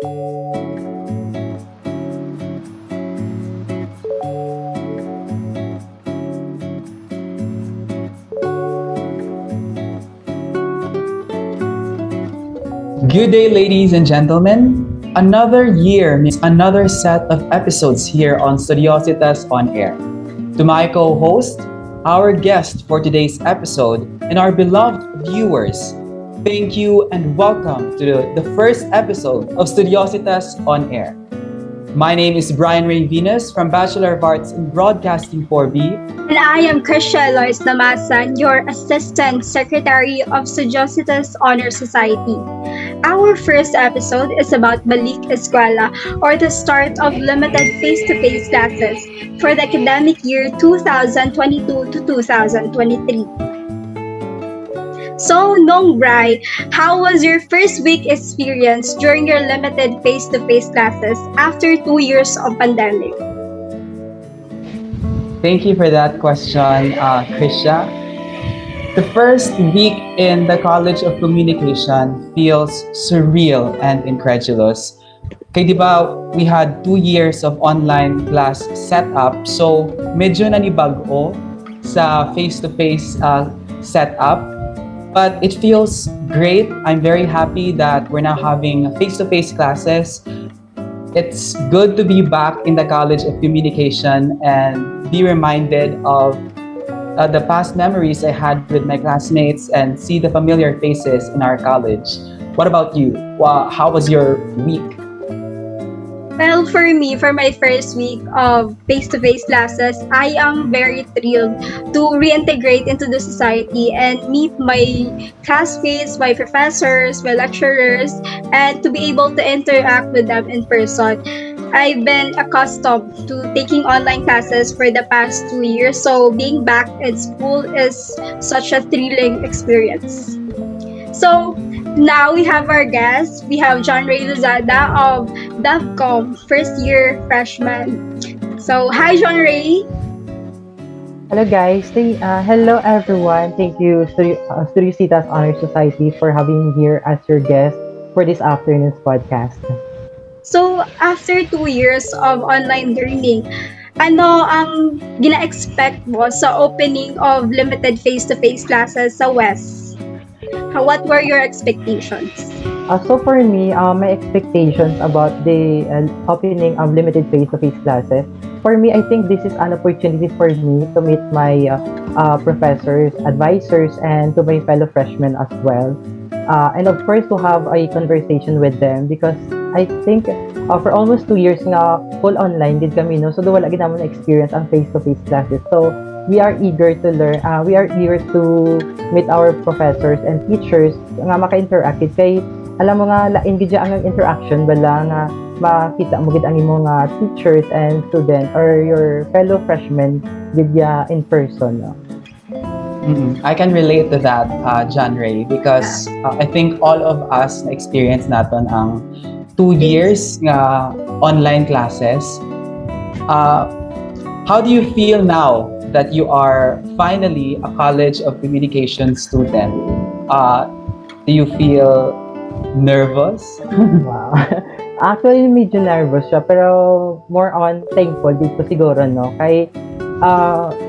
Good day, ladies and gentlemen. Another year means another set of episodes here on Studiositas On-Air. To my co-host, our guest for today's episode, and our beloved viewers, thank you and welcome to the first episode of Studiositas On-Air. My name is Bryan Rey Venus from Bachelor of Arts in Broadcasting 4B. And I am Krisha Eloise Lamasan, your Assistant Secretary of Studiositas On-Air Society. Our first episode is about Balik Eskwela, or the start of limited face-to-face classes for the academic year 2022 to 2023. So, Nong Bri, how was your first week experience during your limited face-to-face classes after 2 years of pandemic? Thank you for that question, Krisha. The first week in the College of Communication feels surreal and incredulous. Kaya di ba, we had 2 years of online class setup, so medyo nanibago sa face-to-face setup. But it feels great. I'm very happy that we're now having face-to-face classes. It's good to be back in the College of Communication and be reminded of the past memories I had with my classmates and see the familiar faces in our college. What about you? How was your week? Well, for me, for my first week of face-to-face classes, I am very thrilled to reintegrate into the society and meet my classmates, my professors, my lecturers, and to be able to interact with them in person. I've been accustomed to taking online classes for the past 2 years, so being back in school is such a thrilling experience. So, now we have our guest. We have John Ray Lozada of DevCom, first year freshman. So, hi John Ray. Hello guys. Hello everyone. Thank you Studiositas On-Air Society for having me here as your guest for this afternoon's podcast. So, after 2 years of online learning, ano ang gina-expect mo sa opening of limited face-to-face classes sa West? What were your expectations? So for me, my expectations about the opening of limited face-to-face classes, for me, I think this is an opportunity for me to meet my professors, advisors, and to my fellow freshmen as well. And of course, to have a conversation with them because I think for almost 2 years nga full online did kami, no? So wala gid namon experience ang face-to-face classes. So we are eager to learn. We are eager to meet our professors and teachers nga maka-interact kay alam mo nga lain gid ang interaction bala nga makita mo gid ang imong teachers and student or your fellow freshmen gid in person, no? I can relate to that, John Ray, because I think all of us na-experience natin ang 2 years nga online classes. How do you feel now that you are finally a College of Communication student? Do you feel nervous? Wow. Actually, medyo nervous siya, pero more on thankful dito siguro, no? Kay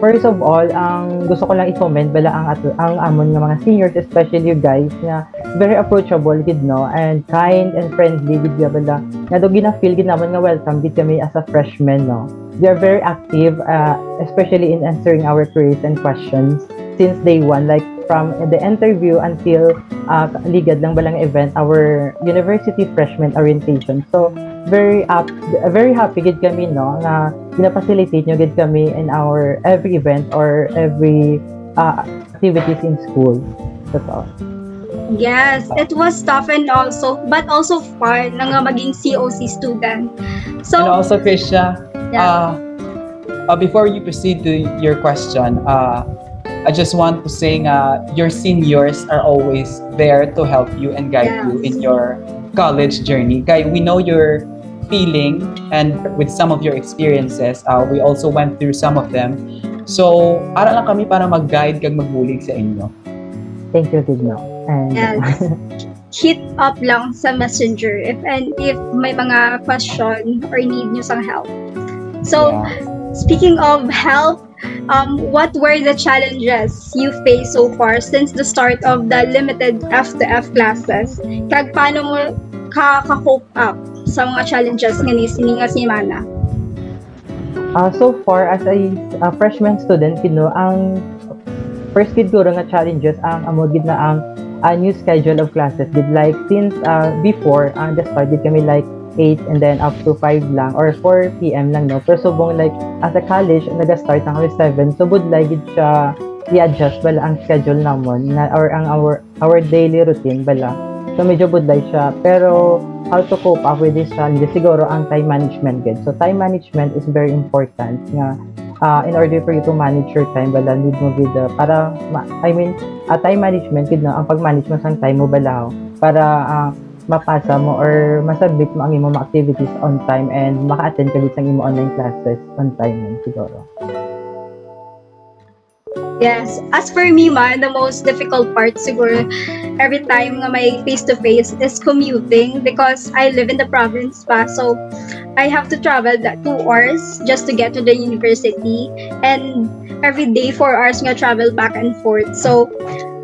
first of all, ang gusto ko lang i-comment bala ang amon nga mga seniors, especially you guys na very approachable gid, no, and kind and friendly gid bala. Nga do gina-feel gid naman nga welcome gid kami as a freshman, no. They are very active, especially in answering our queries and questions since day one, like from the interview until ligad lang balang event, our university freshman orientation. So very happy gid kami, no, na gina-facilitate nyo gid kami in our every event or every activities in school. That's all. Yes, it was tough and but also fun na nga maging COC student. So, And also, Krisha, yeah. before you proceed to your question, I just want to say your seniors are always there to help you and guide you in your college journey. Kaya we know your feeling and with some of your experiences, we also went through some of them. So, ara lang kami para mag-guide kag magbulig sa inyo. Thank you, Tigno. And Yes. hit up lang sa messenger if may mga question or need nyo sang help. So, Yeah. speaking of help, what were the challenges you faced so far since the start of the limited F2F classes? Kag paano mo ka-cope up sa mga challenges nga ni sininga semana? So far as a freshman student, ang first gid ko nga challenges ang amo gid na ang new schedule of classes did like since before ang just started kami like 8 and then up to 5 lang or 4 p.m. lang no. Pero subong like as a college naga-start ang 7 so would like gid siya i-adjust bala ang schedule namon na or ang our daily routine bala. So medyo budlay siya pero how to cope up with this challenge siguro ang time management gid. So time management is very important nga in order for you to manage your time bala need mo gid para time management gid na ang pag-manage mo sang time mo bala para mapasa mo or masabit mo ang imong mga activities on time and maka-attend ka gid sang imong online classes on time man siguro. Yes. As for me man, the most difficult part siguro every time nga may face-to-face is commuting because I live in the province pa. So, I have to travel that 2 hours just to get to the university and every day 4 hours nga travel back and forth. So,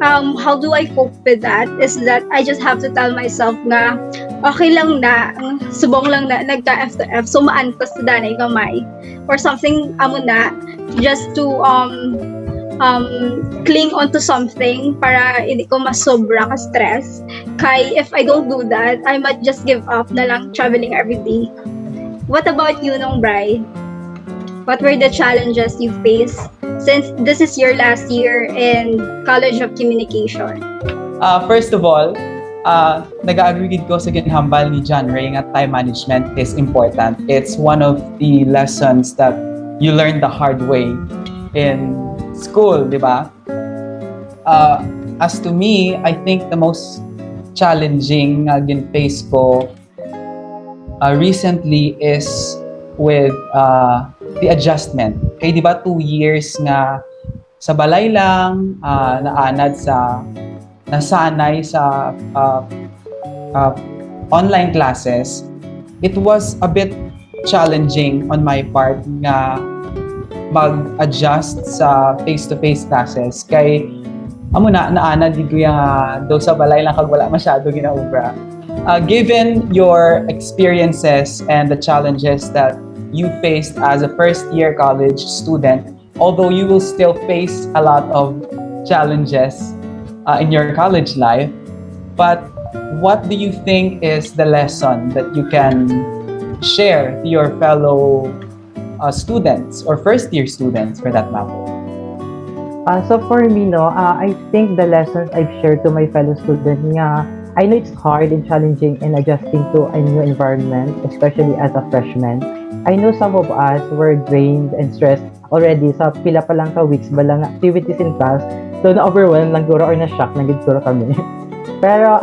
how do I cope with that is that I just have to tell myself na okay lang na, subong lang na nagka-F2F so maantos na danay kamay or something amo na just to cling onto something para hindi ko masobra ka stress. Kay if I don't do that, I might just give up na lang traveling every day. What about you, nung Bri? What were the challenges you faced since this is your last year in College of Communication? First of all, nag-agree ko sa ginhambal ni John Ray nga time management is important. It's one of the lessons that you learn the hard way in school, di ba? As to me, I think the most challenging gin-face ko recently is with the adjustment. Kaya di ba 2 years nga sa balay lang, naanad sa nasanay sa online classes, it was a bit challenging on my part nga mag-adjust sa face-to-face classes kay amo naanad di ko do sa balay lang kag wala masyado ginaubra. Given your experiences and the challenges that you faced as a first-year college student, although you will still face a lot of challenges in your college life, but what do you think is the lesson that you can share to your fellow students or first-year students for that matter? So for me, I think the lessons I've shared to my fellow students nga, I know it's hard and challenging in adjusting to a new environment, especially as a freshman. I know some of us were drained and stressed already sa pila pa lang ka weeks ba lang activities in class. So na-overwhelmed lang guro or na-shock lang guro kami. Pero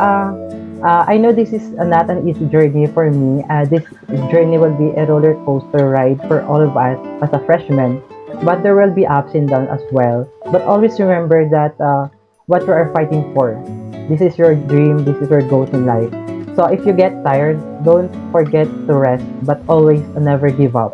I know this is not an easy journey for me. This journey will be a roller coaster ride for all of us as a freshman. But there will be ups and downs as well. But always remember that what we are fighting for. This is your dream. This is your goals in life. So if you get tired, don't forget to rest. But always never give up.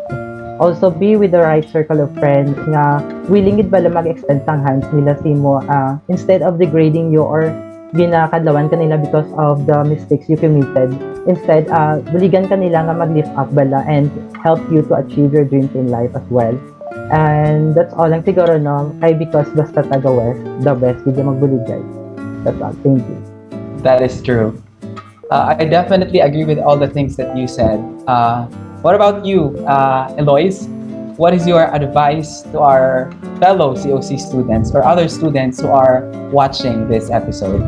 Also, be with the right circle of friends nga willing gid bala mag-extend sang hands nila simo instead of degrading you or ginakadlawan ka nila because of the mistakes you committed. Instead, buligan ka nila nga mag-lift up bala and help you to achieve your dreams in life as well. And that's all lang siguro kay because basta taga West, the best hindi magbuligay. That's all. Thank you. That is true. I definitely agree with all the things that you said. What about you, Eloise? What is your advice to our fellow COC students or other students who are watching this episode?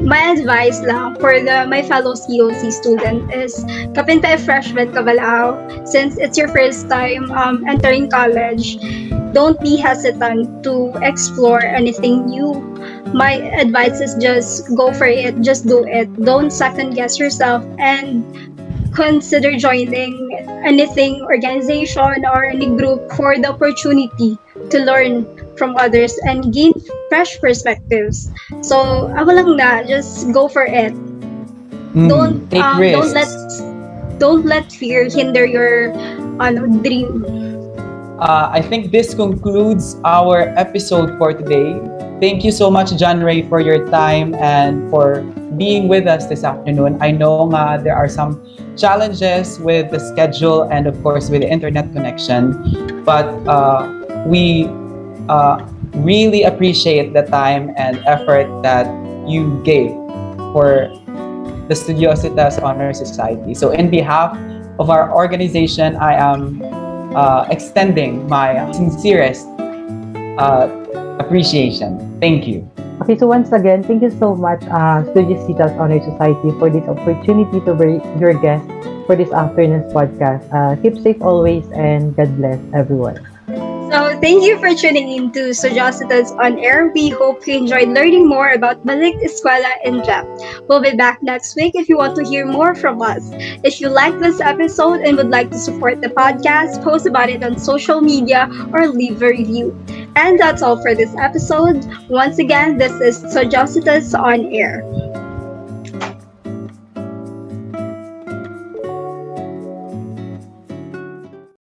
My advice lang for my fellow COC student is kapin tayo freshman kabalao since it's your first time entering college. Don't be hesitant to explore anything new. My advice is just go for it, just do it. Don't second guess yourself and consider joining anything organization or any group for the opportunity to learn from others and gain fresh perspectives. So, ako lang na, just go for it. Don't Take um don't let risks. don't let fear hinder your dream. I think this concludes our episode for today. Thank you so much, John Ray, for your time and for being with us this afternoon. I know there are some challenges with the schedule and, of course, with the internet connection, but we really appreciate the time and effort that you gave for the Studiositas On-Air Society. So, in behalf of our organization, I am extending my sincerest appreciation. Thank you. Okay, so once again, thank you so much, Studiositas On-Air Society, for this opportunity to be your guest for this afternoon's podcast. Keep safe always, and God bless everyone. So, thank you for tuning in to Studiositas On Air. We hope you enjoyed learning more about Balik Eskwela in depth. We'll be back next week if you want to hear more from us. If you like this episode and would like to support the podcast, post about it on social media or leave a review. And that's all for this episode. Once again, this is Studiositas On Air.